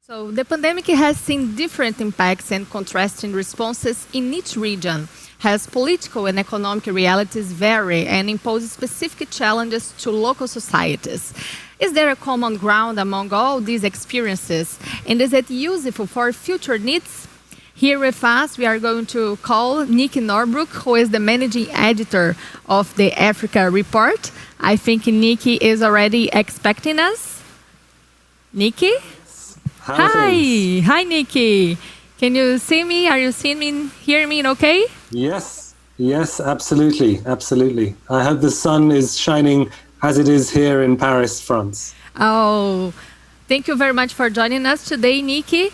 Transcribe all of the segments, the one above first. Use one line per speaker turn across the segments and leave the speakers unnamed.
So the pandemic has seen different impacts and contrasting responses in each region, as political and economic realities vary and impose specific challenges to local societies. Is there a common ground among all these experiences, and is it useful for future needs? Here with us, we are going to call Nikki Norbrook, who is the managing editor of the Africa Report. I think Nikki is already expecting us. Nikki? Hi, Nikki. Can you see me? Are you seeing me, hear me okay?
Yes, absolutely. I hope the sun is shining as it is here in Paris, France.
Oh, thank you very much for joining us today, Nikki.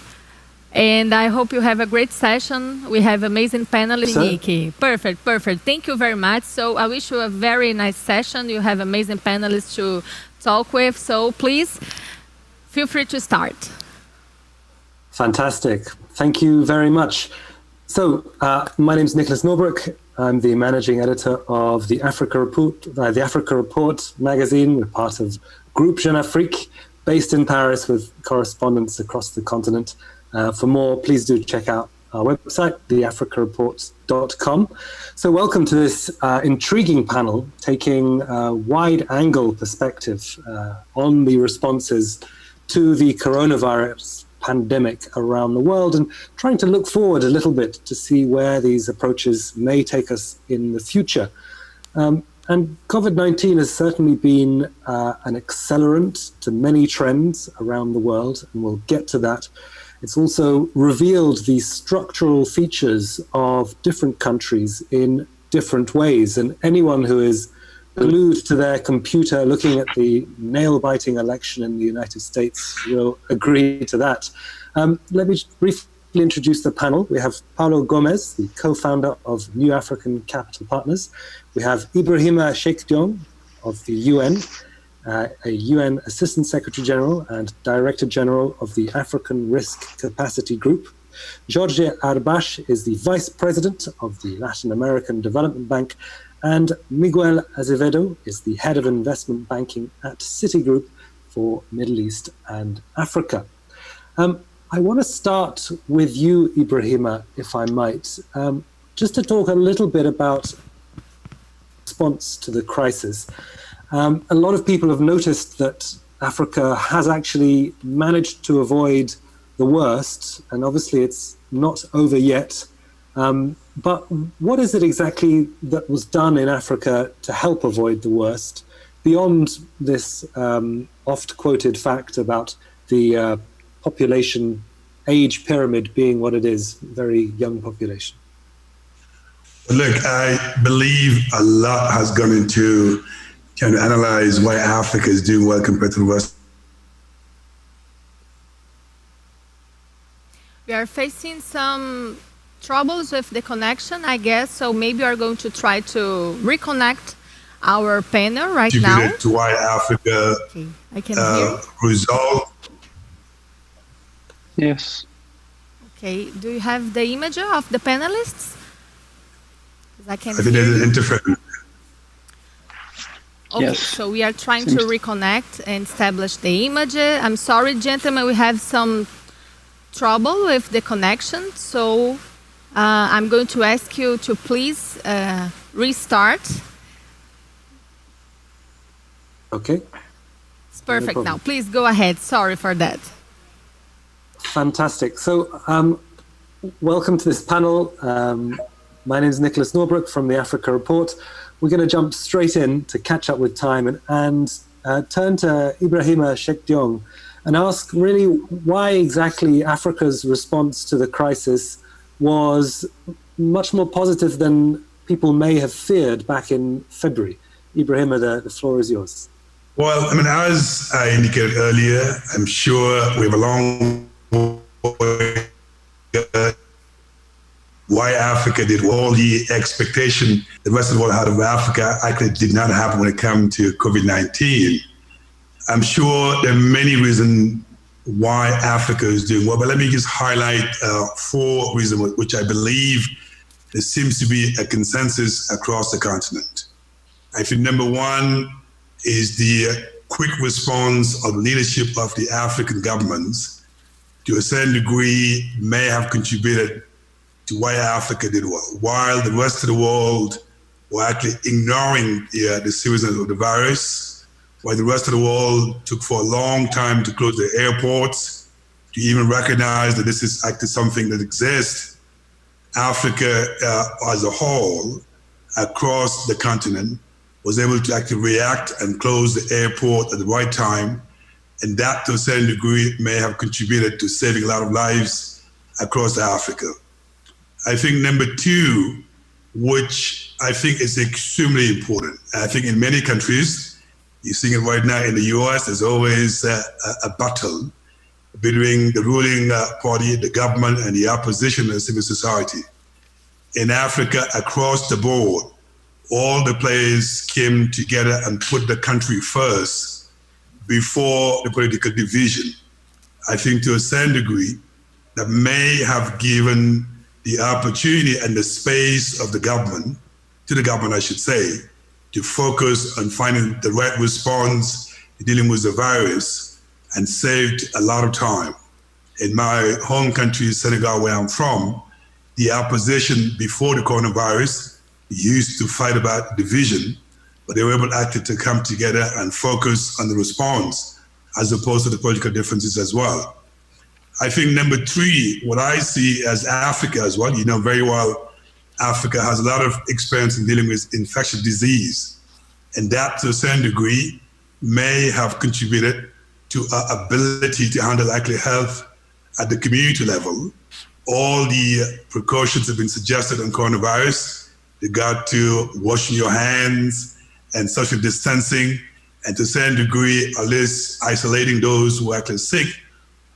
And I hope you have a great session. We have amazing panelists, Nikki. Perfect. Thank you very much. So I wish you a very nice session. You have amazing panelists to talk with. So please, feel free to start.
Fantastic. Thank you very much. So, my name is Nicholas Norbrook. I'm the managing editor of the Africa Report magazine. We're part of Group Jeune Afrique, based in Paris with correspondents across the continent. For more, please do check out our website, theafricareport.com. So welcome to this intriguing panel, taking a wide-angle perspective on the responses to the coronavirus pandemic around the world and trying to look forward a little bit to see where these approaches may take us in the future. And COVID-19 has certainly been an accelerant to many trends around the world, and we'll get to that. It's also revealed the structural features of different countries in different ways, and anyone who is glued to their computer looking at the nail-biting election in the United States will agree to that. Let me briefly introduce the panel. We have Paulo Gomes, the co-founder of New African Capital Partners. We have Ibrahima Cheikh Diong of the UN, a UN Assistant Secretary General and Director General of the African Risk Capacity Group. Jorge Arbache is the Vice President of the Latin American Development Bank, and Miguel Azevedo is the Head of Investment Banking at Citigroup for Middle East and Africa. I want to start with you, Ibrahima, if I might, just to talk a little bit about response to the crisis. A lot of people have noticed that Africa has actually managed to avoid the worst, and obviously it's not over yet. But what is it exactly that was done in Africa to help avoid the worst, beyond this oft-quoted fact about the population age pyramid being what it is, very young population?
Look, I believe a lot has gone into trying to analyze why Africa is doing well compared to the West.
We are facing some troubles with the connection, I guess, so maybe we are going to try to reconnect our panel right now.
To why Africa
I can hear
resolved.
Yes.
Okay, do you have the image of the panelists? I
think there's an interference.
Okay,
yes.
So we are trying to reconnect and establish the image. I'm sorry, gentlemen, we have some trouble with the connection, so I'm going to ask you to please restart.
Okay.
It's perfect now. Please go ahead. Sorry for that.
Fantastic. So welcome to this panel. My name is Nicholas Norbrook from the Africa Report. We're going to jump straight in to catch up with time and turn to Ibrahima Cheikh Diong and ask really why exactly Africa's response to the crisis was much more positive than people may have feared back in February. Ibrahima, the floor is yours.
Well, I mean, as I indicated earlier, I'm sure we have a long way why Africa did all the expectation the rest of the world had of Africa actually did not happen when it came to COVID-19. I'm sure there are many reasons why Africa is doing well, but let me just highlight 4 reasons which I believe there seems to be a consensus across the continent. I think number 1 is the quick response of leadership of the African governments to a certain degree, may have contributed to why Africa did well, while the rest of the world were actually ignoring the seriousness of the virus, while the rest of the world took for a long time to close their airports, to even recognize that this is actually something that exists. Africa as a whole, across the continent, was able to actually react and close the airport at the right time. And that, to a certain degree, may have contributed to saving a lot of lives across Africa. I think number two, which I think is extremely important. I think in many countries, you're seeing it right now in the US, there's always a battle between the ruling party, the government, and the opposition and civil society. In Africa, across the board, all the players came together and put the country first before the political division. I think to a certain degree, that may have given the opportunity and the space of the government, to the government I should say, to focus on finding the right response to dealing with the virus, and saved a lot of time. In my home country, Senegal, where I'm from, the opposition before the coronavirus used to fight about division, but they were able actually to come together and focus on the response as opposed to the political differences as well. I think number three, what I see as Africa as well, you know very well, Africa has a lot of experience in dealing with infectious disease. And that, to a certain degree, may have contributed to our ability to handle actually health at the community level. All the precautions have been suggested on coronavirus. Regard to washing your hands and social distancing, and to a certain degree, at least isolating those who are actually sick.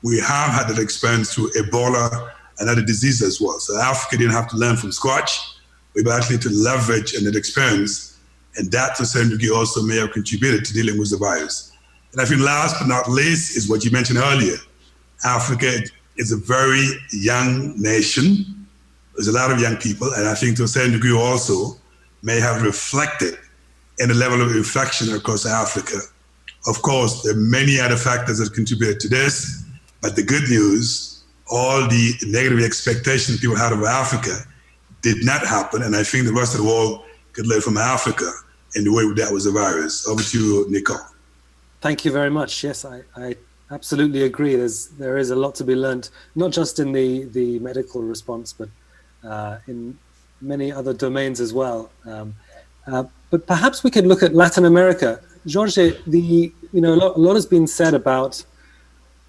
We have had that experience through Ebola and other diseases as well. So Africa didn't have to learn from scratch. We were actually to leverage on that experience, and that to a certain degree also may have contributed to dealing with the virus. And I think last but not least is what you mentioned earlier. Africa is a very young nation. There's a lot of young people, and I think to a certain degree also may have reflected in the level of infection across Africa. Of course, there are many other factors that contributed to this, but the good news, all the negative expectations people had of Africa did not happen, and I think the rest of the world could learn from Africa in the way we dealt with the virus. Over to you, Nicole.
Thank you very much. Yes, I absolutely agree. There is a lot to be learned, not just in the medical response, but in many other domains as well. But perhaps we could look at Latin America. Jorge, a lot has been said about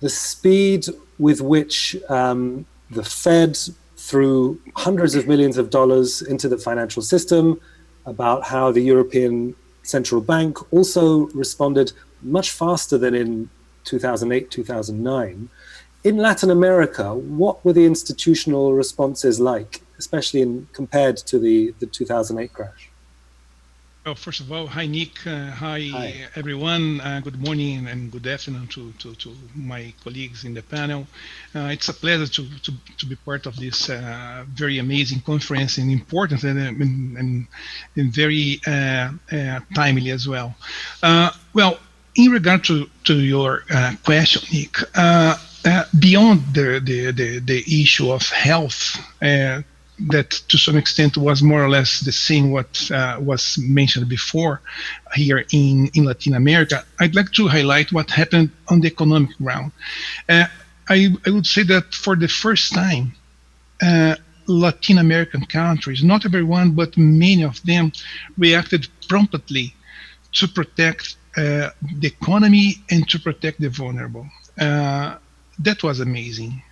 the speed with which the Fed threw hundreds of millions of dollars into the financial system, about how the European Central Bank also responded much faster than in 2008, 2009. In Latin America, what were the institutional responses like, especially compared to the 2008 crash?
Well, first of all, hi Nick, hi everyone. Good morning and good afternoon to my colleagues in the panel. It's a pleasure to be part of this very amazing conference, and important and very timely as well. Well, in regard to your question, Nick, beyond the issue of health, that to some extent was more or less the same what was mentioned before here in Latin America, I'd like to highlight what happened on the economic ground. I would say that for the first time, Latin American countries, not everyone, but many of them, reacted promptly to protect the economy and to protect the vulnerable. That was amazing.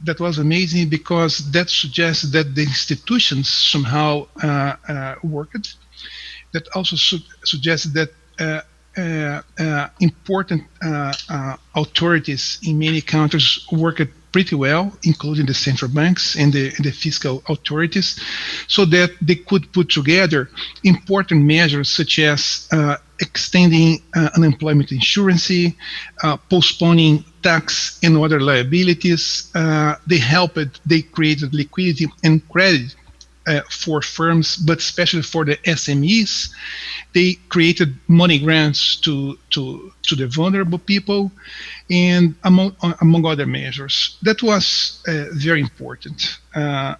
That was amazing because that suggests that the institutions somehow worked. That also suggests that important authorities in many countries worked pretty well, including the central banks and the fiscal authorities, so that they could put together important measures such as extending unemployment insurance, postponing tax and other liabilities. They created liquidity and credit for firms, but especially for the SMEs. They created money grants to the vulnerable people, and among other measures. That was very important, and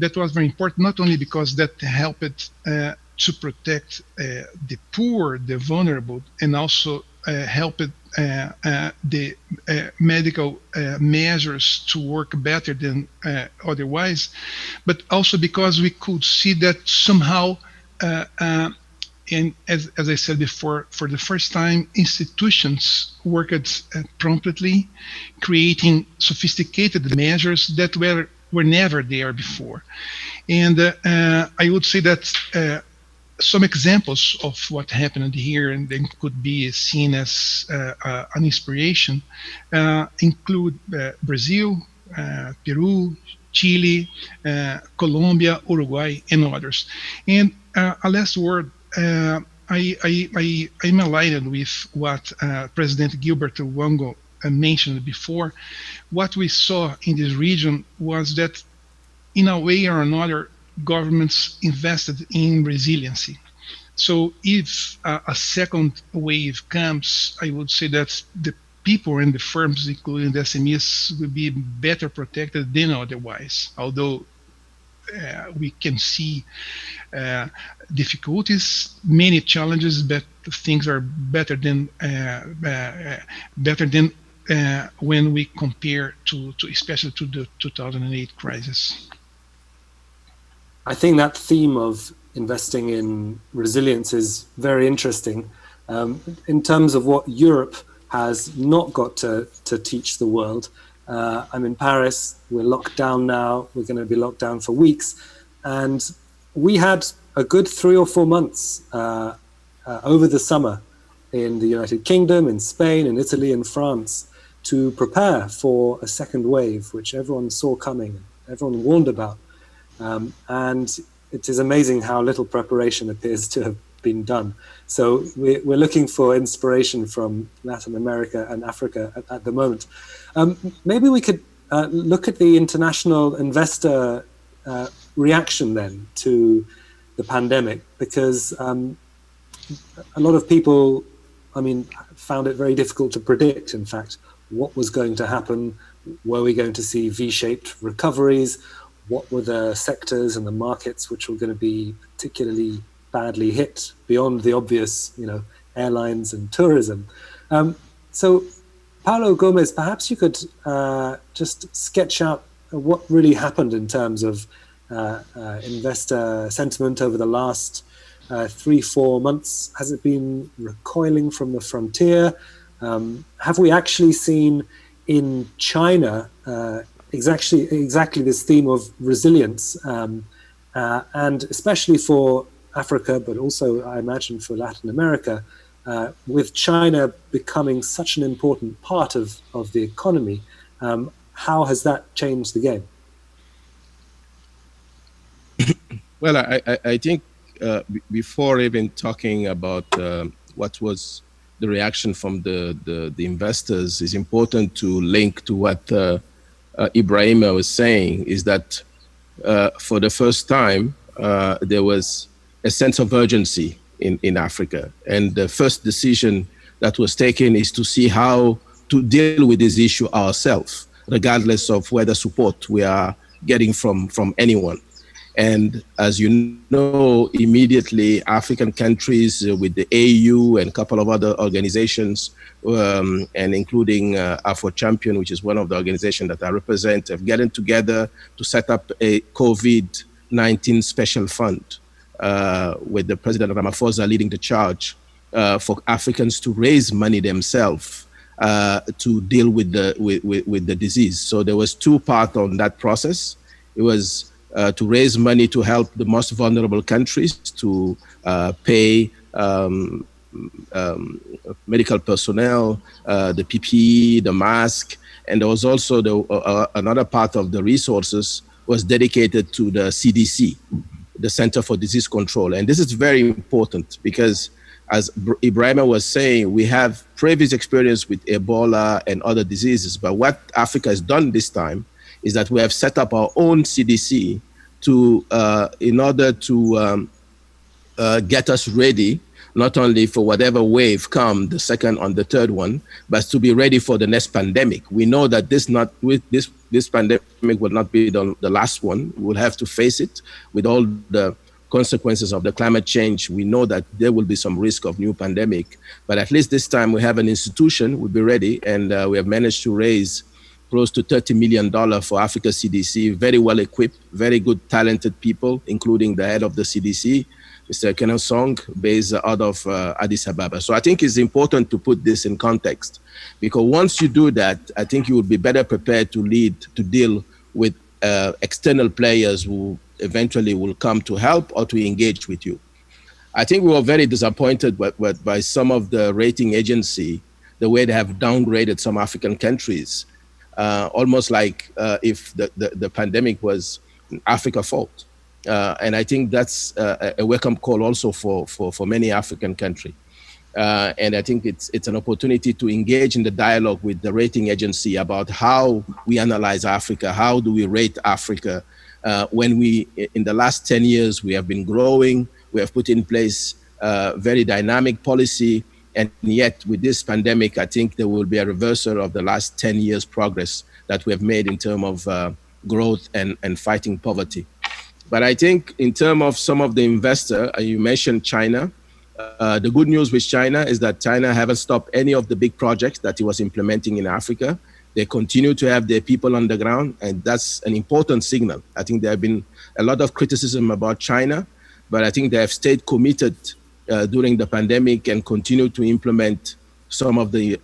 that was very important not only because that helped to protect the poor, the vulnerable, and also helped the medical measures to work better than otherwise, but also because we could see that somehow, and as I said before, for the first time, institutions worked promptly, creating sophisticated measures that were never there before. And I would say that some examples of what happened here and then could be seen as an inspiration include Brazil, Peru, Chile, Colombia, Uruguay, and others. And a last word, I'm aligned with what President Gilberto Wango mentioned before. What we saw in this region was that in a way or another, governments invested in resiliency. So if a second wave comes, I would say that the people and the firms, including the SMEs, will be better protected than otherwise. Although we can see difficulties, many challenges, but things are better than when we compare to especially to the 2008 crisis.
I think that theme of investing in resilience is very interesting. In terms of what Europe has not got to teach the world, I'm in Paris, we're locked down now, we're going to be locked down for weeks. And we had a good 3 or 4 months over the summer in the United Kingdom, in Spain, in Italy, and France to prepare for a second wave, which everyone saw coming, everyone warned about. And it is amazing how little preparation appears to have been done. So we're looking for inspiration from Latin America and Africa at the moment. Maybe we could look at the international investor reaction then to the pandemic, because a lot of people, found it very difficult to predict, in fact, what was going to happen. Were we going to see V-shaped recoveries? What were the sectors and the markets which were going to be particularly badly hit beyond the obvious, airlines and tourism? So, Paulo, Gomes, perhaps you could just sketch out what really happened in terms of investor sentiment over the last 3-4 months. Has it been recoiling from the frontier? Have we actually seen in China exactly this theme of resilience, and especially for Africa, but also I imagine for Latin America, with China becoming such an important part of the economy, how has that changed the game?
Well, I think before even talking about what was the reaction from the investors, it's important to link to what Ibrahima was saying, is that for the first time, there was a sense of urgency in Africa. And the first decision that was taken is to see how to deal with this issue ourselves, regardless of whether support we are getting from anyone. And as you know, immediately African countries with the AU and a couple of other organizations, and including Afro Champion, which is one of the organizations that I represent, have gotten together to set up a COVID-19 special fund with the President Ramaphosa leading the charge for Africans to raise money themselves to deal with the disease. So there was 2 parts on that process. It was to raise money to help the most vulnerable countries to pay medical personnel, the PPE, the mask, and there was also another part of the resources was dedicated to the CDC, the Center for Disease Control. And this is very important because, as Ibrahima was saying, we have previous experience with Ebola and other diseases, but what Africa has done this time is that we have set up our own CDC in order to get us ready, not only for whatever wave come, the second and the third one, but to be ready for the next pandemic. We know that this pandemic will not be the last one. We'll have to face it with all the consequences of the climate change. We know that there will be some risk of new pandemic, but at least this time we have an institution, we'll be ready, and we have managed to raise close to $30 million for Africa CDC, very well equipped, very good, talented people, including the head of the CDC, Mr. Kenneth Song, based out of Addis Ababa. So I think it's important to put this in context, because once you do that, I think you will be better prepared to deal with external players who eventually will come to help or to engage with you. I think we were very disappointed by some of the rating agency, the way they have downgraded some African countries, almost like if the pandemic was Africa's fault. And I think that's a wake-up call also for many African countries. And I think it's an opportunity to engage in the dialogue with the rating agency about how we analyze Africa, how do we rate Africa. When in the last 10 years, we have been growing, we have put in place very dynamic policy, and yet with this pandemic, I think there will be a reversal of the last 10 years progress that we have made in terms of growth and fighting poverty. But I think in terms of some of the investors, you mentioned China. The good news with China is that China haven't stopped any of the big projects that it was implementing in Africa. They continue to have their people on the ground, and that's an important signal. I think there have been a lot of criticism about China, but I think they have stayed committed during the pandemic and continue to implement some of the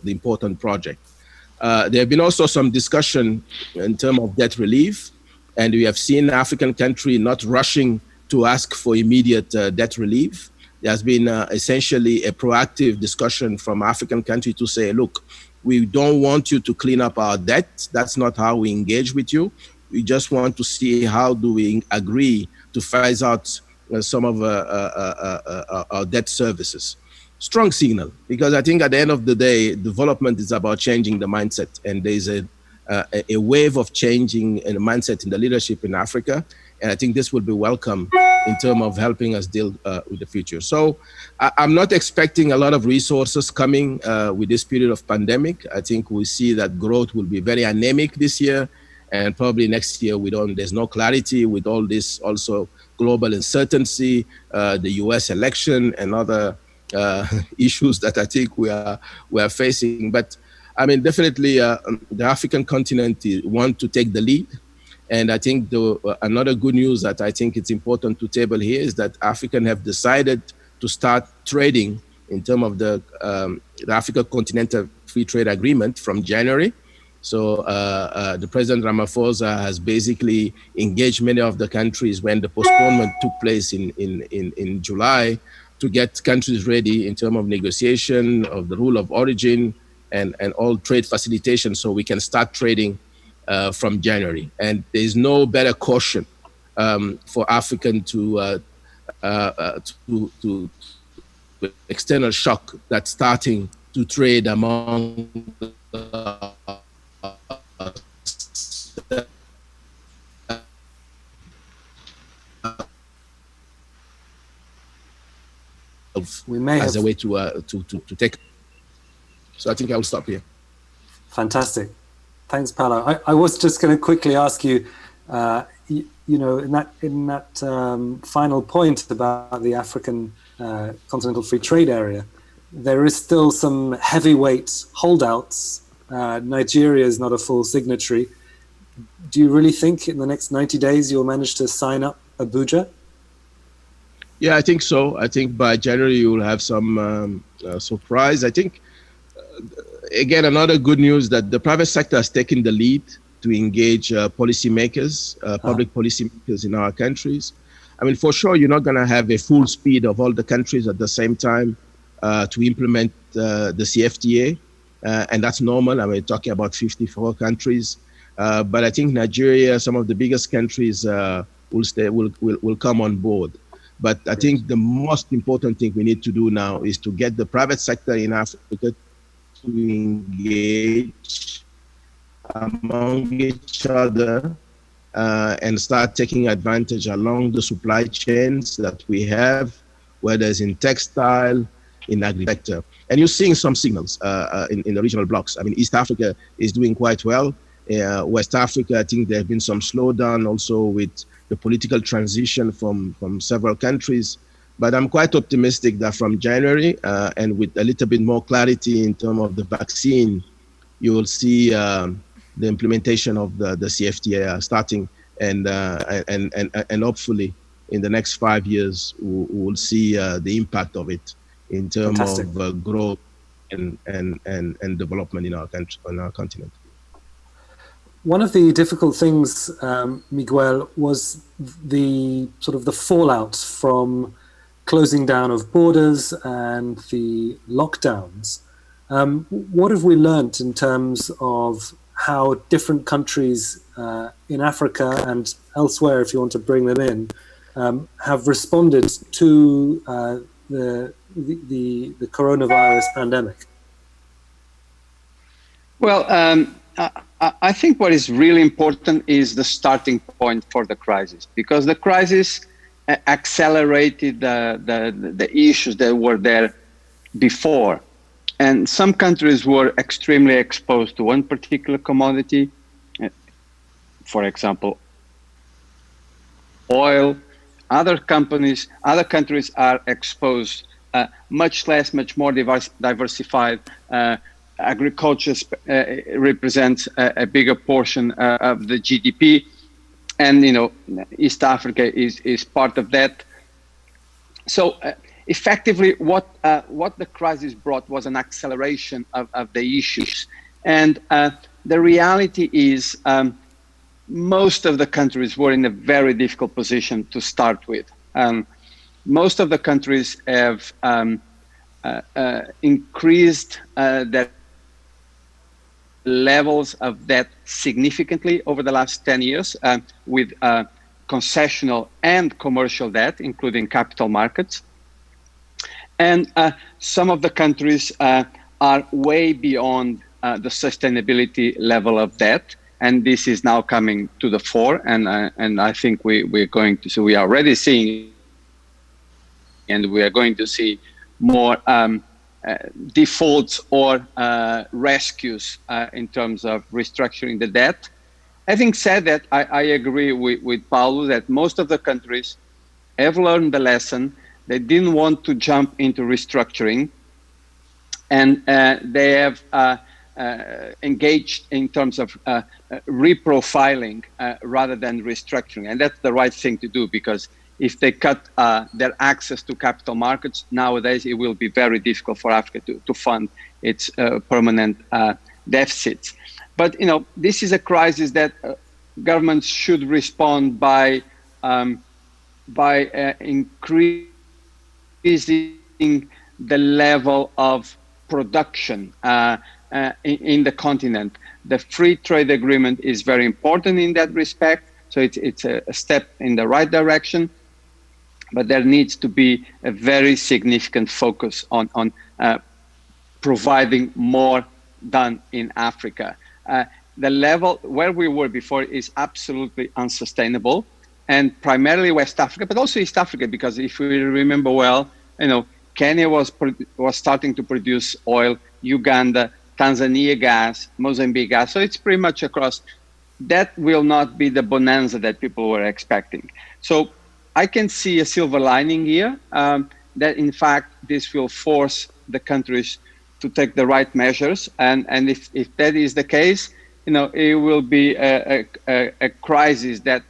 important projects. There have been also some discussion in terms of debt relief, and we have seen African countries not rushing to ask for immediate debt relief. There has been essentially a proactive discussion from African countries to say, look, we don't want you to clean up our debt. That's not how we engage with you. We just want to see how do we agree to phase out some of our debt services. Strong signal, because I think at the end of the day, development is about changing the mindset, and there's a wave of changing in the mindset in the leadership in Africa, and I think this will be welcome in terms of helping us deal with the future. So I'm not expecting a lot of resources coming with this period of pandemic. I think we see that growth will be very anemic this year, and probably next year there's no clarity with all this also global uncertainty, the US election and other issues that I think we are facing. But I mean, definitely the African continent want to take the lead. And I think another good news that I think it's important to table here is that Africans have decided to start trading in terms of the Africa Continental Free Trade Agreement from January. So the President Ramaphosa has basically engaged many of the countries when the postponement took place in July to get countries ready in terms of negotiation of the rule of origin and all trade facilitation, so we can start trading from January. And there's no better caution for African to external shock that's starting to trade among
we may
as
have...
a way to take. So I think I'll stop here.
Fantastic. Thanks, Paulo. I was just going to quickly ask you, you know, in that final point about the African Continental Free Trade Area, there is still some heavyweight holdouts. Nigeria is not a full signatory. Do you really think in the next 90 days you'll manage to sign up Abuja?
Yeah, I think so. I think by January you will have some surprise. I think, again, another good news that the private sector has taken the lead to engage policymakers, public policymakers in our countries. I mean, for sure, you're not going to have a full speed of all the countries at the same time to implement the CFTA, and that's normal. I mean, talking about 54 countries, but I think Nigeria, some of the biggest countries, will come on board. But I think the most important thing we need to do now is to get the private sector in Africa to engage among each other and start taking advantage along the supply chains that we have, whether it's in textile, in agriculture. And you're seeing some signals in the regional blocks. I mean, East Africa is doing quite well. West Africa, I think there have been some slowdown also with the political transition from several countries. But I'm quite optimistic that from January, and with a little bit more clarity in terms of the vaccine, you will see the implementation of the CFTA starting, and hopefully in the next 5 years we will see the impact of it in terms of growth and development in our country, on our continent.
One of the difficult things, Miguel, was the sort of the fallout from closing down of borders and the lockdowns. What have we learnt in terms of how different countries in Africa and elsewhere, if you want to bring them in, have responded to the coronavirus pandemic?
Well, I think what is really important is the starting point for the crisis, because the crisis accelerated the issues that were there before. And some countries were extremely exposed to one particular commodity, for example, oil. Other countries are exposed much more diversified. Agriculture represents a bigger portion of the GDP, and East Africa is part of that. So effectively, what the crisis brought was an acceleration of the issues, and the reality is most of the countries were in a very difficult position to start with. Most of the countries have increased their levels of debt significantly over the last 10 years with concessional and commercial debt, including capital markets. And some of the countries are way beyond the sustainability level of debt, and this is now coming to the fore. And I think we're going to see, we are already seeing, and we are going to see more defaults or rescues in terms of restructuring the debt. Having said that, I agree with Paulo that most of the countries have learned the lesson. They didn't want to jump into restructuring, and they have engaged in terms of reprofiling rather than restructuring. And that's the right thing to do, because if they cut their access to capital markets, nowadays it will be very difficult for Africa to fund its permanent deficits. But this is a crisis that governments should respond by increasing the level of production in the continent. The free trade agreement is very important in that respect. So it's a step in the right direction. But there needs to be a very significant focus on providing more done in Africa. The level where we were before is absolutely unsustainable, and primarily West Africa, but also East Africa, because if we remember well, Kenya was starting to produce oil, Uganda, Tanzania gas, Mozambique gas. So it's pretty much across. That will not be the bonanza that people were expecting. So I can see a silver lining here, that in fact this will force the countries to take the right measures, and if that is the case, it will be a crisis that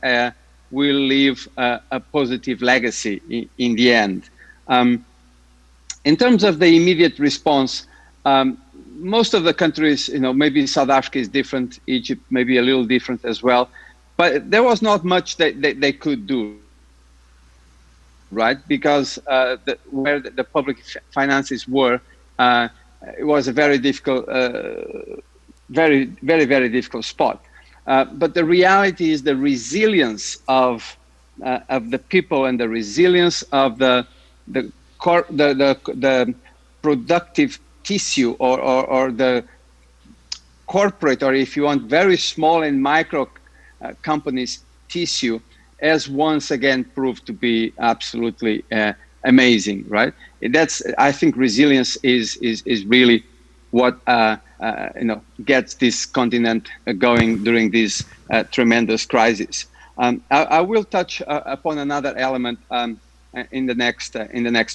will leave a positive legacy in the end. In terms of the immediate response, most of the countries, maybe South Africa is different, Egypt maybe a little different as well, but there was not much that they could do. Right, because where the public finances were, it was a very difficult, very difficult spot. But the reality is the resilience of the people and the resilience of the productive tissue or the corporate, or if you want, very small and micro companies tissue has once again proved to be absolutely amazing, right? I think resilience is really what gets this continent going during this tremendous crisis. I will touch upon another element in the next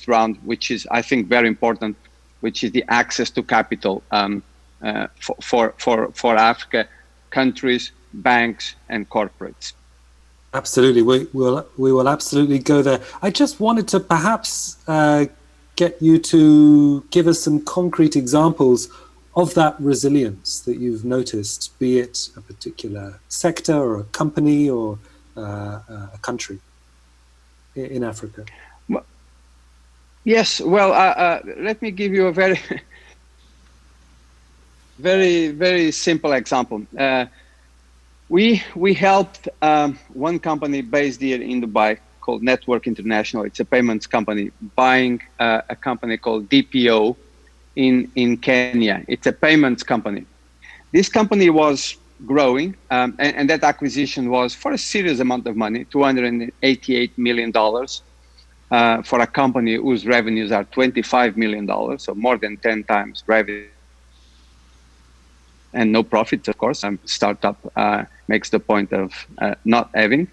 round, which is, I think, very important, which is the access to capital for Africa, countries, banks, and corporates.
Absolutely, we will absolutely go there. I just wanted to perhaps get you to give us some concrete examples of that resilience that you've noticed, be it a particular sector or a company or a country in Africa.
Well, yes, well, let me give you a very, very simple example. We helped one company based here in Dubai called Network International. It's a payments company buying a company called DPO in Kenya. It's a payments company. This company was growing, and that acquisition was for a serious amount of money, $288 million for a company whose revenues are $25 million, so more than 10 times revenue. And no profits, of course. Startup makes the point of not having.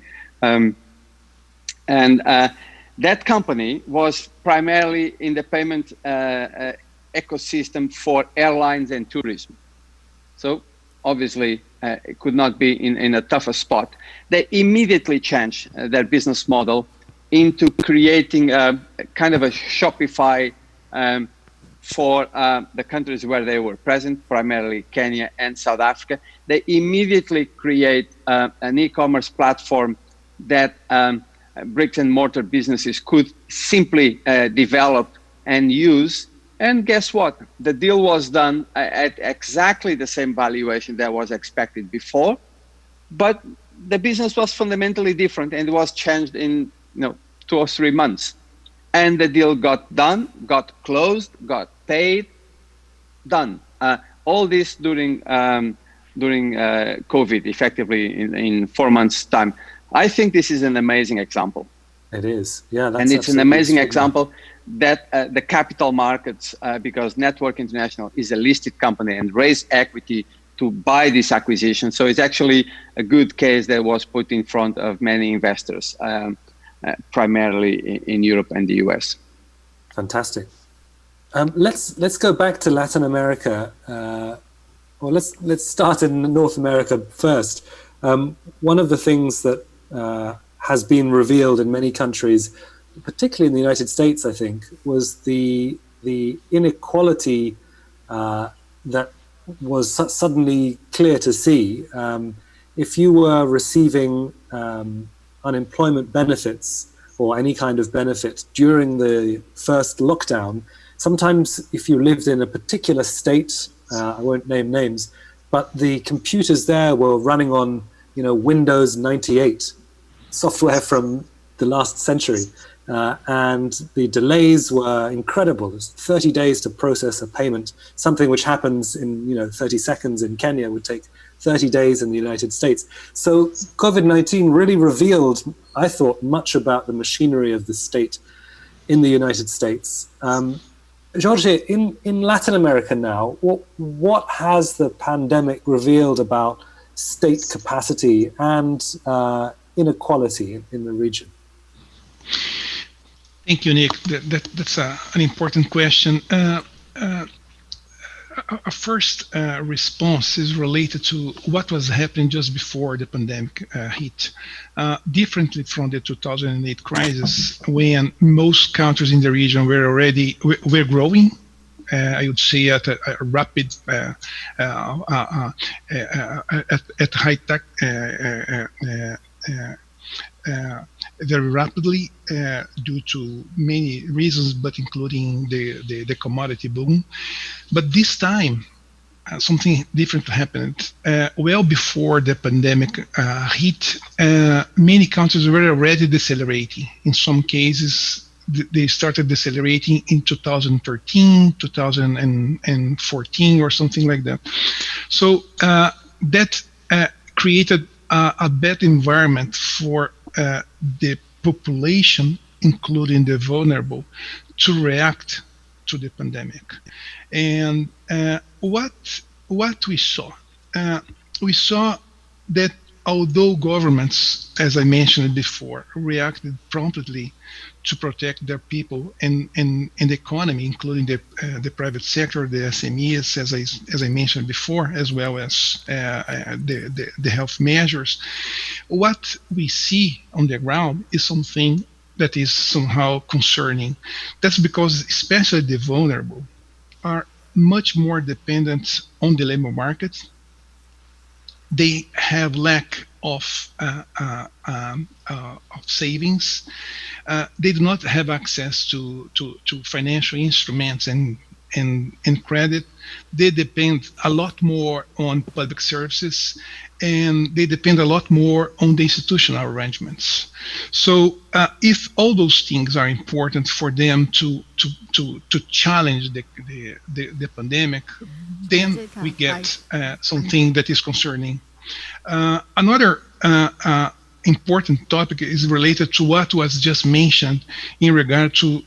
That company was primarily in the payment ecosystem for airlines and tourism. So obviously, it could not be in a tougher spot. They immediately changed their business model into creating a kind of a Shopify for the countries where they were present, primarily Kenya and South Africa. They immediately create an e-commerce platform that bricks and mortar businesses could simply develop and use. And guess what? The deal was done at exactly the same valuation that was expected before, but the business was fundamentally different and it was changed in 2 or 3 months. And the deal got done, got closed, got paid, done. All this during COVID, effectively in 4 months' time. I think this is an amazing example.
It is, yeah.
And it's an amazing example that the capital markets, because Network International is a listed company and raised equity to buy this acquisition. So it's actually a good case that was put in front of many investors, primarily in Europe and the US.
Fantastic. Let's go back to Latin America. Or let's start in North America first. One of the things that has been revealed in many countries, particularly in the United States, I think, was the inequality that was suddenly clear to see. If you were receiving unemployment benefits or any kind of benefit during the first lockdown, sometimes if you lived in a particular state, I won't name names, but the computers there were running on Windows 98 software from the last century. And the delays were incredible. It's 30 days to process a payment. Something which happens in 30 seconds in Kenya would take 30 days in the United States. So COVID-19 really revealed, I thought, much about the machinery of the state in the United States. Jorge, in Latin America now, what has the pandemic revealed about state capacity and inequality in the region?
Thank you, Nick. That's an important question. A first response is related to what was happening just before the pandemic hit. Differently from the 2008 crisis, when most countries in the region were growing, I would say at a rapid, at high tech, very rapidly due to many reasons, but including the commodity boom. But this time, something different happened. Well before the pandemic hit, many countries were already decelerating. In some cases, they started decelerating in 2013, 2014, or something like that. So that created a better environment for the population, including the vulnerable, to react to the pandemic. And what we saw that although governments, as I mentioned before, reacted promptly to protect their people and the economy, including the private sector, the SMEs, as I mentioned before, as well as the health measures, what we see on the ground is something that is somehow concerning. That's because especially the vulnerable are much more dependent on the labor market. They have lack of savings. They do not have access to financial instruments and credit. They depend a lot more on public services, and they depend a lot more on the institutional arrangements. So if all those things are important for them to challenge the pandemic, then we get something that is concerning. Another important topic is related to what was just mentioned in regard to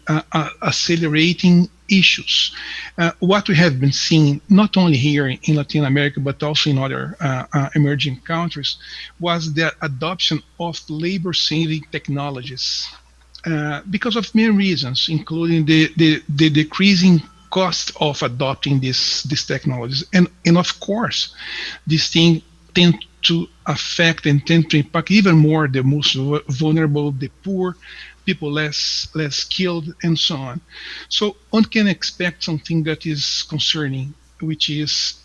accelerating issues. What we have been seeing, not only here in Latin America, but also in other emerging countries, was the adoption of labor-saving technologies because of many reasons, including the decreasing cost of adopting these technologies. And of course, this thing tend to affect and tend to impact even more the most vulnerable, the poor, people less skilled, and so on. So one can expect something that is concerning, which is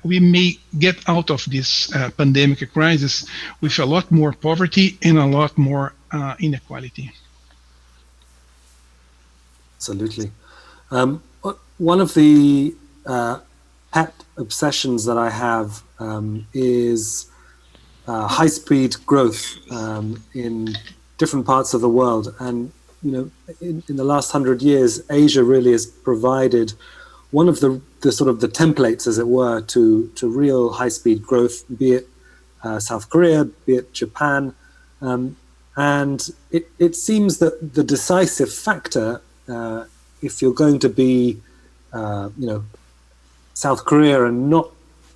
we may get out of this pandemic crisis with a lot more poverty and a lot more inequality.
Absolutely. One of the pet obsessions that I have is high-speed growth in different parts of the world. And, you know, in the last 100 years, Asia really has provided one of the sort of the templates, as it were, to real high-speed growth, be it South Korea, be it Japan. And it seems that the decisive factor, if you're going to be, South Korea and not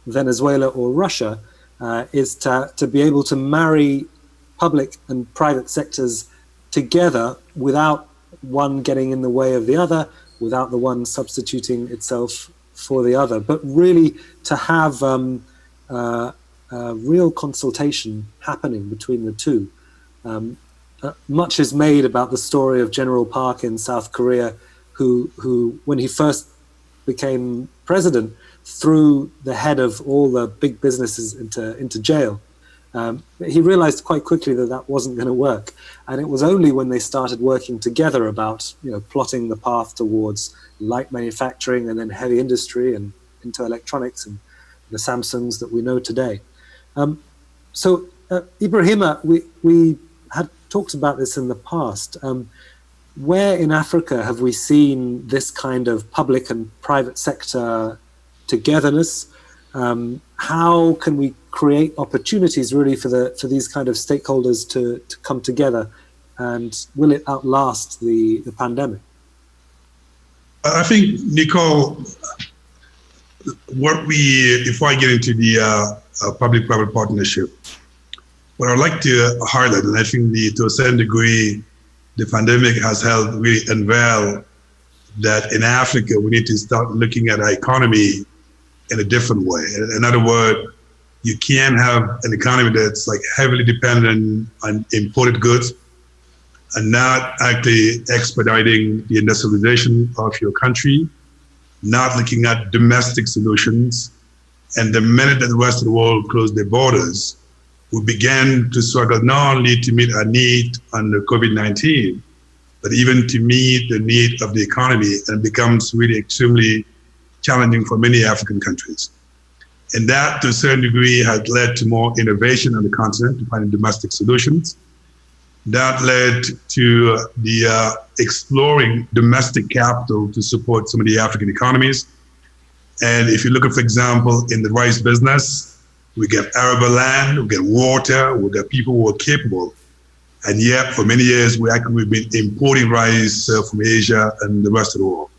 Venezuela or Russia, is to be able to marry public and private sectors together without one getting in the way of the other, without the one substituting itself for the other, but really to have real consultation happening between the two. Much is made about the story of General Park in South Korea, who when he first became president, threw the head of all the big businesses into jail. He realized quite quickly that wasn't going to work, and it was only when they started working together about plotting the path towards light manufacturing and then heavy industry and into electronics and the Samsungs that we know today. So Ibrahima, we had talked about this in the past. Where in Africa have we seen this kind of public and private sector togetherness? How can we create opportunities really for these kind of stakeholders to come together, and will it outlast the pandemic?
I think, Nicole, before I get into the public-private partnership, what I'd like to highlight, and I think to a certain degree, the pandemic has helped really unveil that in Africa, we need to start looking at our economy in a different way. In other words, you can't have an economy that's like heavily dependent on imported goods and not actually expediting the industrialization of your country, not looking at domestic solutions. And the minute that the rest of the world closed their borders, we began to struggle not only to meet our need under COVID-19, but even to meet the need of the economy, and it becomes really extremely challenging for many African countries. And that, to a certain degree, has led to more innovation on the continent to find domestic solutions. That led to the exploring domestic capital to support some of the African economies. And if you look at, for example, in the rice business, we got arable land, we got water, we got people who are capable. And yet, for many years, we've been importing rice from Asia and the rest of the world.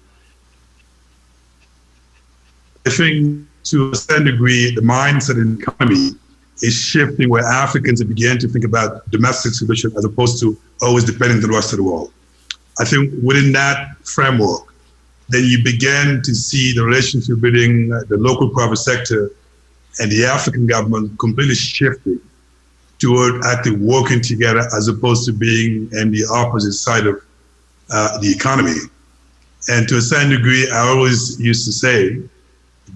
I think to a certain degree, the mindset in the economy is shifting where Africans begin to think about domestic solution as opposed to always depending on the rest of the world. I think within that framework, then you begin to see the relationship between the local private sector and the African government completely shifting toward actually working together as opposed to being in the opposite side of the economy. And to a certain degree, I always used to say,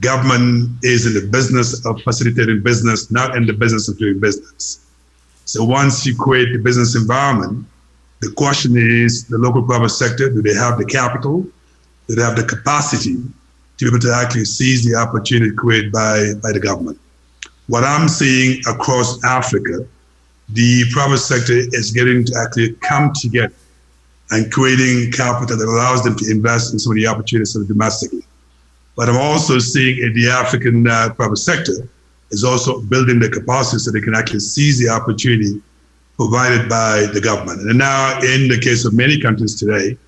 government is in the business of facilitating business, not in the business of doing business. So once you create the business environment, the question is the local private sector, do they have the capital? Do they have the capacity to be able to actually seize the opportunity created by the government? What I'm seeing across Africa, the private sector is getting to actually come together and creating capital that allows them to invest in some of the opportunities domestically. But I'm also seeing in the African private sector is also building the capacity so they can actually seize the opportunity provided by the government. And now in the case of many countries today,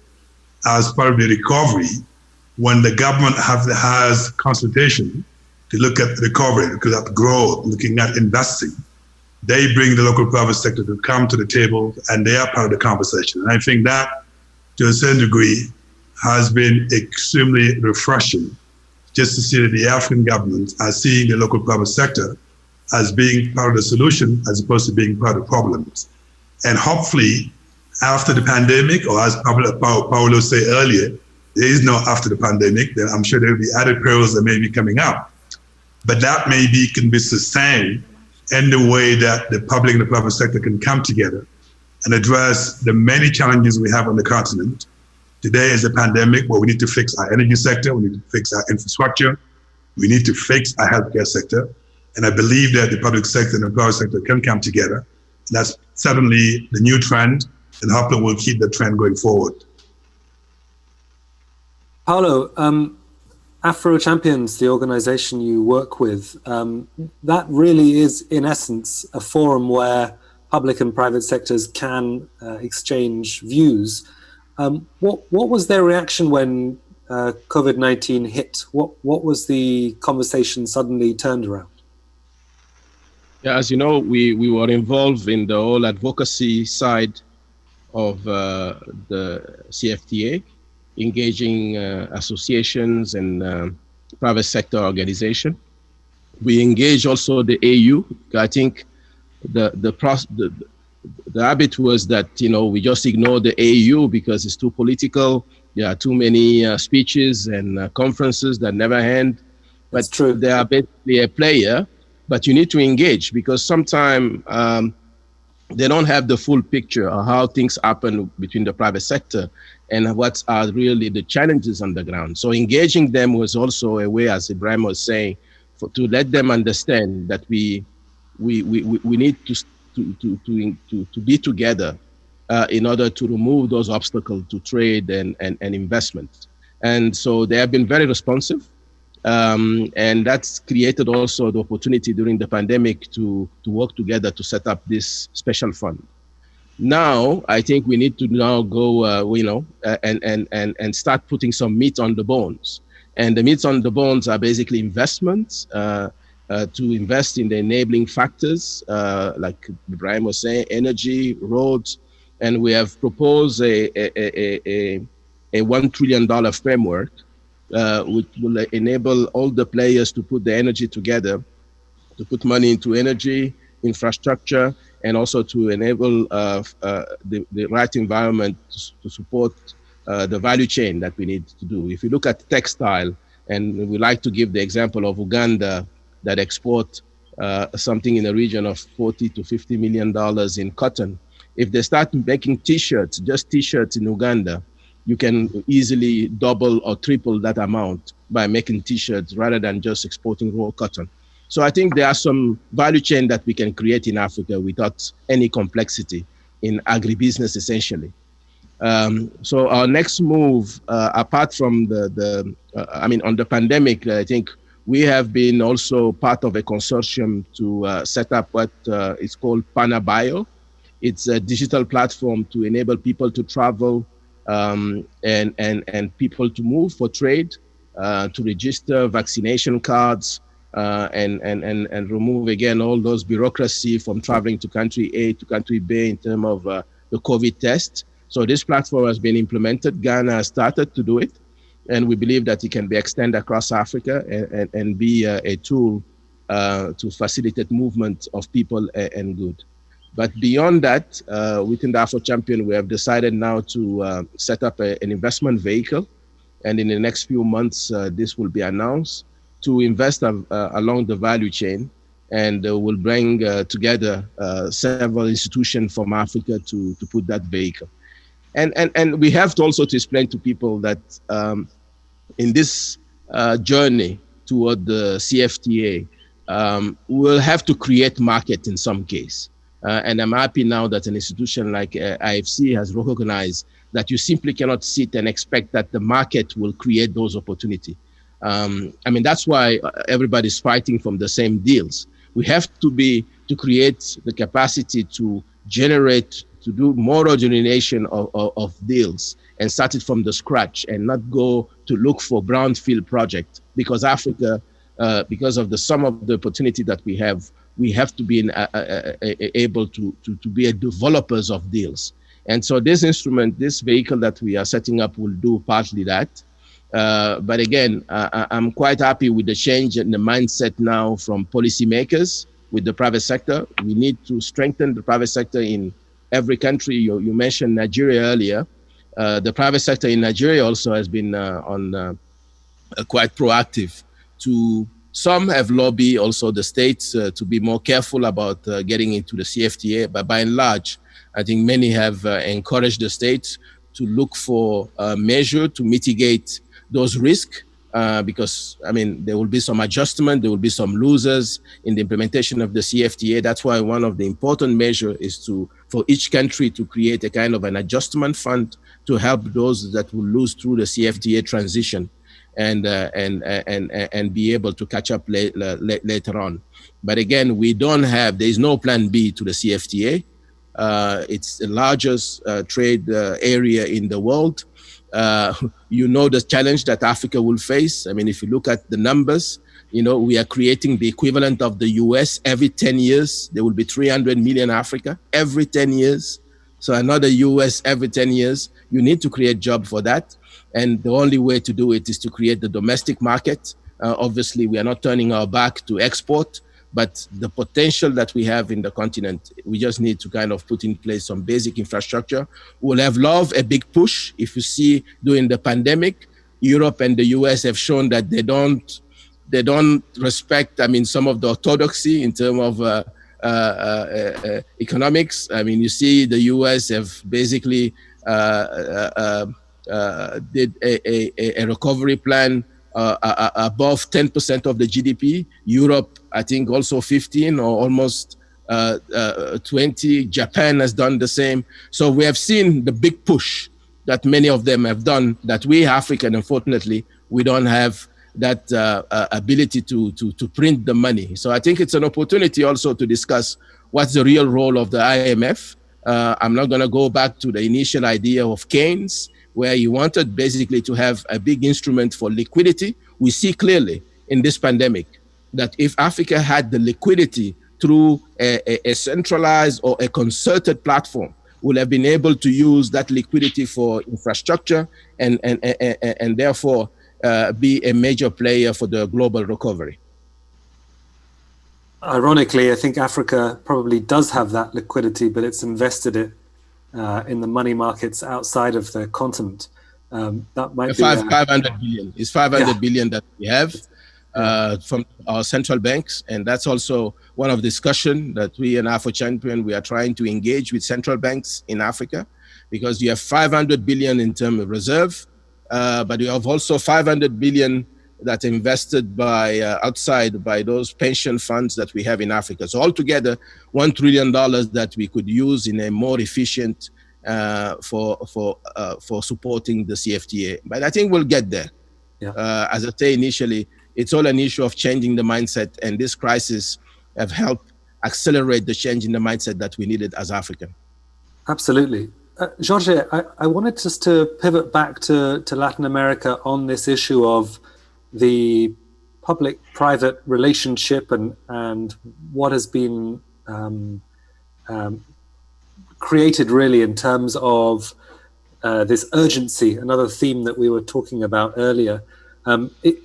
as part of the recovery, when the government has consultation to look at recovery, look at growth, looking at investing, they bring the local private sector to come to the table and they are part of the conversation. And I think that, to a certain degree, has been extremely refreshing just to see that the African governments are seeing the local private sector as being part of the solution as opposed to being part of the problems. And hopefully, after the pandemic, or as Paulo said earlier, there is no after the pandemic, then I'm sure there will be added perils that may be coming up. But that can be sustained in the way that the public and the private sector can come together and address the many challenges we have on the continent. Today is a pandemic where we need to fix our energy sector, we need to fix our infrastructure, we need to fix our healthcare sector. And I believe that the public sector and the private sector can come together. And that's certainly the new trend, and hopefully we'll keep the trend going forward.
Paulo, Afro Champions, the organization you work with, that really is, in essence, a forum where public and private sectors can exchange views. What was their reaction when COVID-19 hit? What was the conversation suddenly turned around?
Yeah, as you know, we were involved in the whole advocacy side of the CFTA, engaging associations and private sector organization. We engage also the AU. I think the habit was that, we just ignore the AU because it's too political. There are too many speeches and conferences that never end. But
That's true.
They are basically a player, but you need to engage because sometimes they don't have the full picture of how things happen between the private sector and what are really the challenges on the ground. So engaging them was also a way, as Ibrahima was saying, to let them understand that we need to be together in order to remove those obstacles to trade and investment. And so they have been very responsive. And that's created also the opportunity during the pandemic to work together to set up this special fund. Now, I think we need to now go, and start putting some meat on the bones. And the meat on the bones are basically investments, to invest in the enabling factors, like Ibrahima was saying, energy, roads, and we have proposed a $1 trillion framework, which will enable all the players to put the energy together, to put money into energy, infrastructure, and also to enable the right environment to support the value chain that we need to do. If you look at textile, and we like to give the example of Uganda that export something in the region of $40 to $50 million in cotton. If they start making t-shirts, just t-shirts in Uganda, you can easily double or triple that amount by making t-shirts rather than just exporting raw cotton. So I think there are some value chain that we can create in Africa without any complexity in agribusiness, essentially. So our next move, apart from on the pandemic, I think we have been also part of a consortium to set up what is called PanaBio. It's a digital platform to enable people to travel and people to move for trade, to register vaccination cards, and remove again all those bureaucracy from traveling to country A to country B in terms of the COVID test. So this platform has been implemented. Ghana has started to do it, and we believe that it can be extended across Africa and be a tool to facilitate movement of people and good. But beyond that, within the Afro Champion, we have decided now to set up an investment vehicle, and in the next few months, this will be announced, to invest along the value chain, and will bring together several institutions from Africa to put that vehicle. And we have to also to explain to people that in this journey toward the CFTA, we'll have to create market in some case. And I'm happy now that an institution like IFC has recognized that you simply cannot sit and expect that the market will create those opportunities. I mean, that's why everybody's fighting from the same deals. We have to create the capacity to generate, to do more origination of deals and start it from the scratch and not go to look for brownfield project, because Africa, because of the sum of the opportunity that we have to be able to be developers of deals. And so this instrument, this vehicle that we are setting up will do partly that. But again, I'm quite happy with the change in the mindset now from policymakers with the private sector. We need to strengthen the private sector in every country. You mentioned Nigeria earlier. The private sector in Nigeria also has been quite proactive. Some have lobbied also the states to be more careful about getting into the CFTA, but by and large, I think many have encouraged the states to look for a measure to mitigate those risks, because, I mean, there will be some adjustment, there will be some losers in the implementation of the CFTA. That's why one of the important measures is for each country to create a kind of an adjustment fund to help those that will lose through the CFTA transition and be able to catch up later on. But again, there is no plan B to the CFTA. It's the largest trade area in the world. You know the challenge that Africa will face. I mean, if you look at the numbers, we are creating the equivalent of the US every 10 years. There will be 300 million Africa every 10 years. So another US every 10 years. You need to create jobs for that. And the only way to do it is to create the domestic market. Obviously, we are not turning our back to export, but the potential that we have in the continent, we just need to kind of put in place some basic infrastructure. We'll have a big push. If you see during the pandemic, Europe and the US have shown that they don't respect, I mean, some of the orthodoxy in terms of economics. I mean, you see the US have basically did a recovery plan above 10% of the GDP. Europe, I think, also 15 or almost 20. Japan has done the same. So we have seen the big push that many of them have done, that we African, unfortunately, we don't have that ability to print the money. So I think it's an opportunity also to discuss what's the real role of the IMF. I'm not going to go back to the initial idea of Keynes, where he wanted basically to have a big instrument for liquidity. We see clearly in this pandemic that if Africa had the liquidity through a centralized or a concerted platform, we'll have been able to use that liquidity for infrastructure and therefore be a major player for the global recovery.
Ironically, I think Africa probably does have that liquidity, but it's invested it in the money markets outside of the continent. That might be
500 billion. It's 500 billion that we have from our central banks, and that's also one of the discussion that we in Afro Champion, we are trying to engage with central banks in Africa, because you have 500 billion in terms of reserve, but you have also 500 billion that invested by outside by those pension funds that we have in Africa. So altogether, $1 trillion that we could use in a more efficient for supporting the CFTA. But I think we'll get there. As I say initially, It's all an issue of changing the mindset, and this crisis have helped accelerate the change in the mindset that we needed as African.
Absolutely. Jorge, I wanted just to pivot back to Latin America on this issue of the public-private relationship and what has been created really in terms of this urgency, another theme that we were talking about earlier.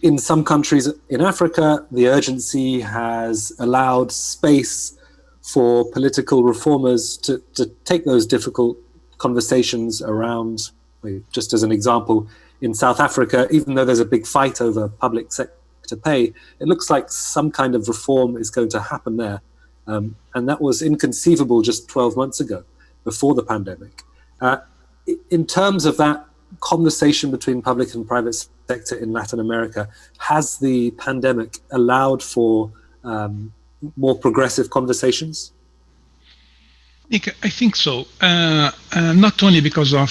In some countries in Africa, the urgency has allowed space for political reformers to take those difficult conversations around, just as an example, in South Africa, even though there's a big fight over public sector pay, it looks like some kind of reform is going to happen there. And that was inconceivable just 12 months ago, before the pandemic. In terms of that conversation between public and private sector in Latin America, has the pandemic allowed for more progressive conversations?
I think so. Not only because of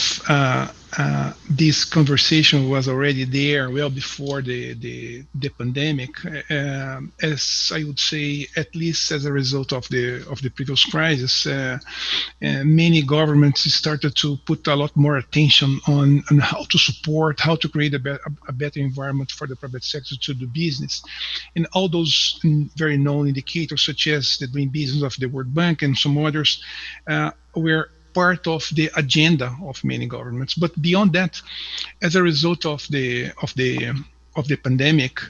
this conversation was already there well before the pandemic, as I would say, at least as a result of the previous crisis, many governments started to put a lot more attention on how to support, how to create a better environment for the private sector to do business, and all those very known indicators, such as the doing business of the World Bank and some others, were part of the agenda of many governments. But beyond that, as a result of the pandemic,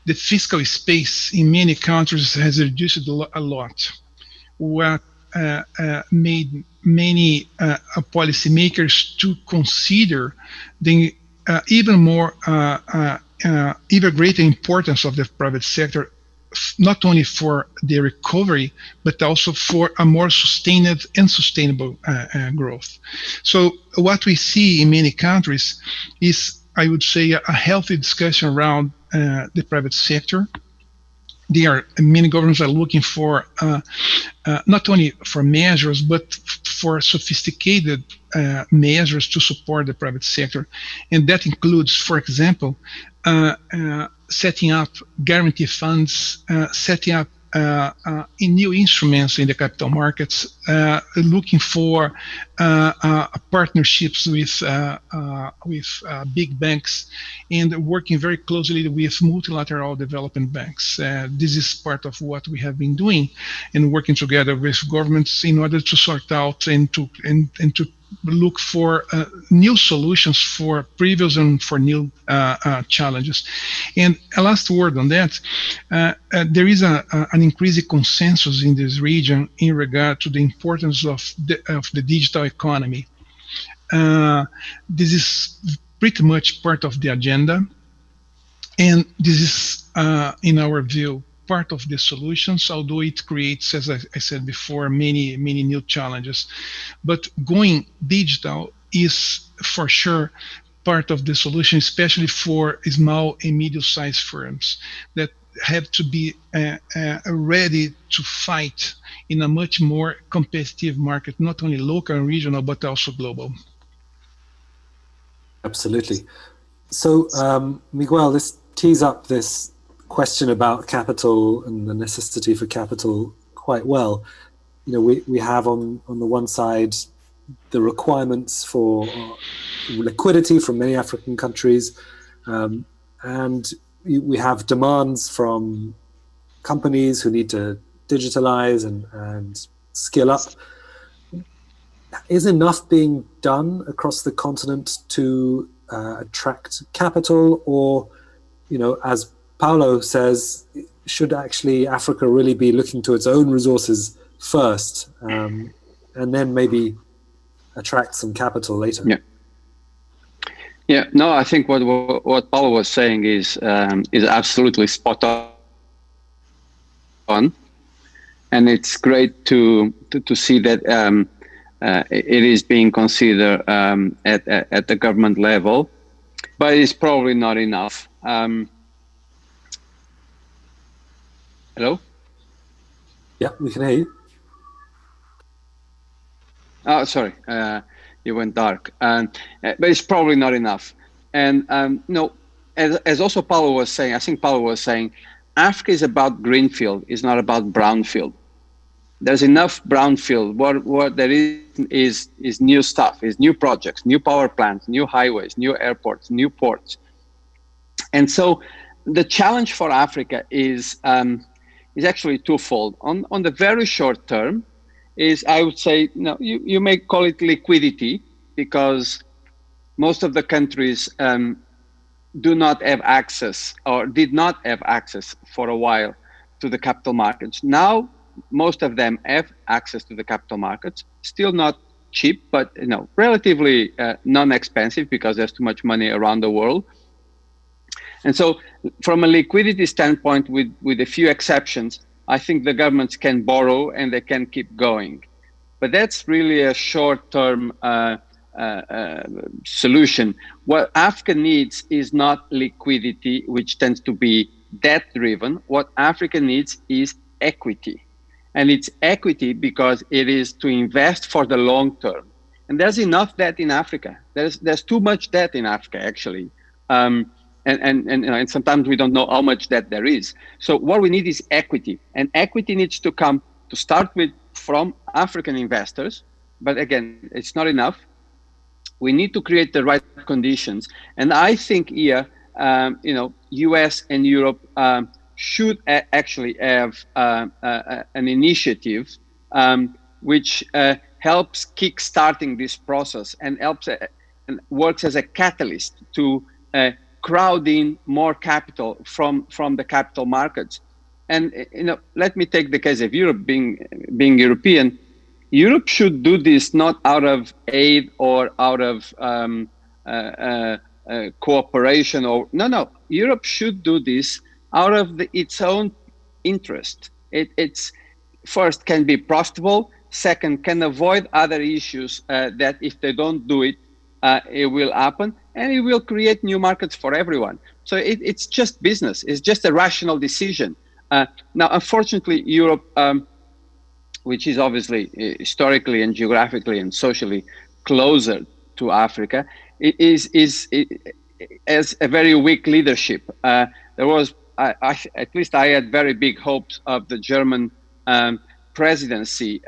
the fiscal space in many countries has reduced a lot, what made many policymakers to consider the even greater importance of the private sector, not only for the recovery, but also for a more sustained and sustainable growth. So what we see in many countries is, I would say, a healthy discussion around the private sector. Many governments are looking for not only for measures, but for sophisticated measures to support the private sector. And that includes, for example, setting up guarantee funds, setting up in new instruments in the capital markets, looking for partnerships with big banks, and working very closely with multilateral development banks. This is part of what we have been doing, and working together with governments in order to sort out and to look for new solutions for previous and for new challenges. And a last word on that, there is an increasing consensus in this region in regard to the importance of the digital economy. This is pretty much part of the agenda, and this is, in our view, part of the solutions, although it creates, as I said before, many new challenges. But going digital is for sure part of the solution, especially for small and medium-sized firms that have to be ready to fight in a much more competitive market, not only local and regional, but also global.
Absolutely. So, Miguel, this tees up this question about capital and the necessity for capital quite well. You know, we have on the one side the requirements for liquidity from many African countries, and we have demands from companies who need to digitalize and skill up. Is enough being done across the continent to attract capital, or, you know, as Paulo says, should actually Africa really be looking to its own resources first, and then maybe attract some capital later?
Yeah. No, I think what Paulo was saying is absolutely spot on, and it's great to see that it is being considered at the government level, but it's probably not enough. Hello?
Yeah, we can hear you.
Oh, sorry, you went dark. But it's probably not enough. And no, as also Paulo was saying, I think Paulo was saying, Africa is about greenfield, it's not about brownfield. There's enough brownfield. What there is new stuff, is new projects, new power plants, new highways, new airports, new ports. And so the challenge for Africa is actually twofold. On the very short term, is I would say, you may call it liquidity, because most of the countries do not have access, or did not have access for a while, to the capital markets. Now, most of them have access to the capital markets. Still not cheap, but relatively non-expensive, because there's too much money around the world. And so, from a liquidity standpoint, with a few exceptions, I think the governments can borrow and they can keep going. But that's really a short-term solution. What Africa needs is not liquidity, which tends to be debt-driven. What Africa needs is equity. And it's equity because it is to invest for the long term. And there's enough debt in Africa. There's too much debt in Africa, actually. And sometimes we don't know how much debt there is. So what we need is equity. And equity needs to come, to start with, from African investors. But again, it's not enough. We need to create the right conditions. And I think here, US and Europe should actually have an initiative which helps kick-starting this process and helps and works as a catalyst to crowd in more capital from the capital markets. And let me take the case of Europe, being European. Europe should do this not out of aid or out of cooperation, or no. Europe should do this out of its own interest. It's first can be profitable. Second, can avoid other issues that if they don't do it, it will happen, and it will create new markets for everyone. So it's just business. It's just a rational decision. Now, unfortunately, Europe, which is obviously historically and geographically and socially closer to Africa, has a very weak leadership. There was, at least I had very big hopes of the German presidency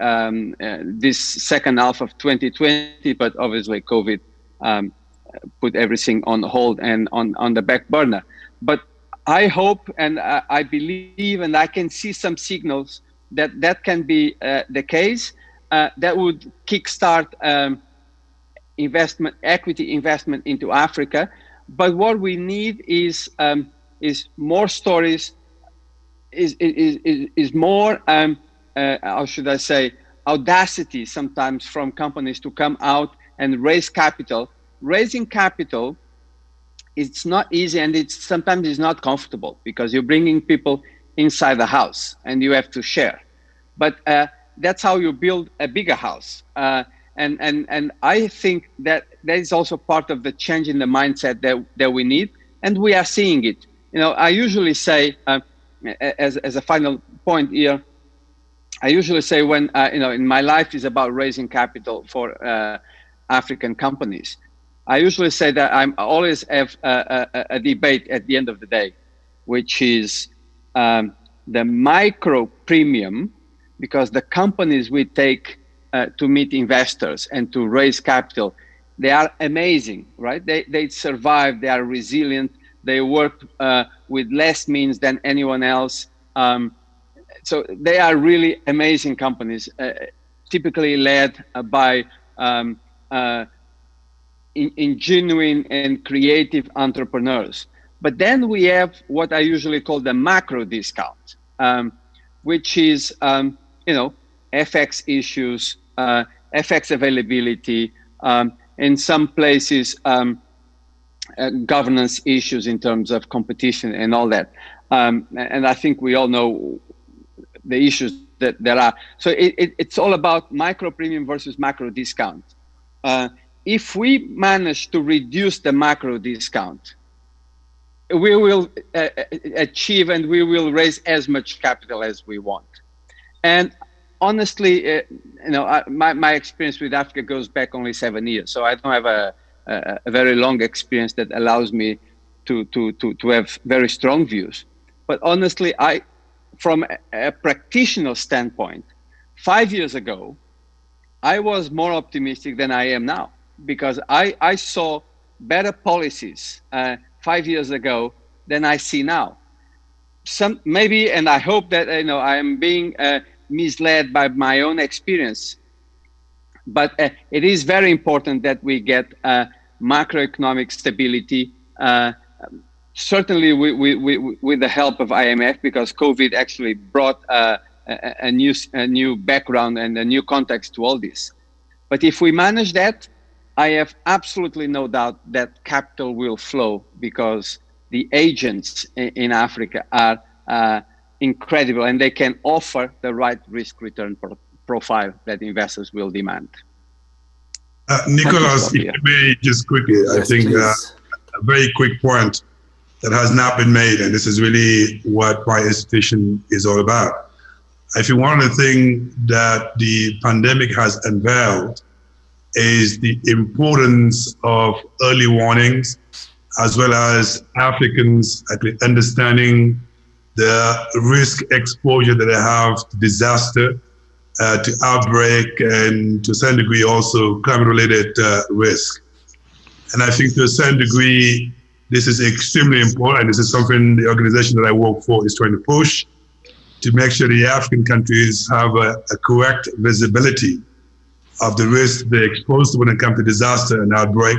this second half of 2020, but obviously COVID put everything on hold and on the back burner. But I hope, and I believe, and I can see some signals that can be the case. That would kickstart equity investment into Africa. But what we need is more stories, is more, how should I say, audacity sometimes from companies to come out and raise capital. Raising capital, it's not easy, and sometimes it's not comfortable, because you're bringing people inside the house and you have to share. But that's how you build a bigger house. And I think that is also part of the change in the mindset that we need, and we are seeing it. I usually say, as a final point here, I usually say when in my life is about raising capital for African companies, I usually say that I always have a debate at the end of the day, which is the micro premium, because the companies we take to meet investors and to raise capital, they are amazing, right? They survive, they are resilient, they work with less means than anyone else. So they are really amazing companies, typically led by in genuine and creative entrepreneurs. But then we have what I usually call the macro discount, which is FX issues, FX availability, in some places governance issues in terms of competition and all that. And I think we all know the issues that there are. So it's all about micro premium versus macro discount. If we manage to reduce the macro discount, we will achieve and we will raise as much capital as we want. And honestly, my experience with Africa goes back only 7 years, so I don't have a very long experience that allows me to have very strong views. But honestly, from a practitioner standpoint, 5 years ago, I was more optimistic than I am now, because I saw better policies 5 years ago than I see now. Maybe, and I hope that I am being misled by my own experience. But it is very important that we get macroeconomic stability. Certainly, with the help of IMF, because COVID actually brought a new background and a new context to all this. But if we manage that, I have absolutely no doubt that capital will flow, because the agents in Africa are incredible, and they can offer the right risk-return profile that investors will demand.
Nicholas, if you may, just quickly, yes, I think a very quick point that has not been made, and this is really what my institution is all about. I think one of the things that the pandemic has unveiled is the importance of early warnings, as well as Africans actually understanding the risk exposure that they have to disaster, to outbreak, and to a certain degree also climate-related risk. And I think to a certain degree, this is extremely important. This is something the organization that I work for is trying to push, to make sure the African countries have a correct visibility of the risk they're exposed to when it comes to disaster and outbreak,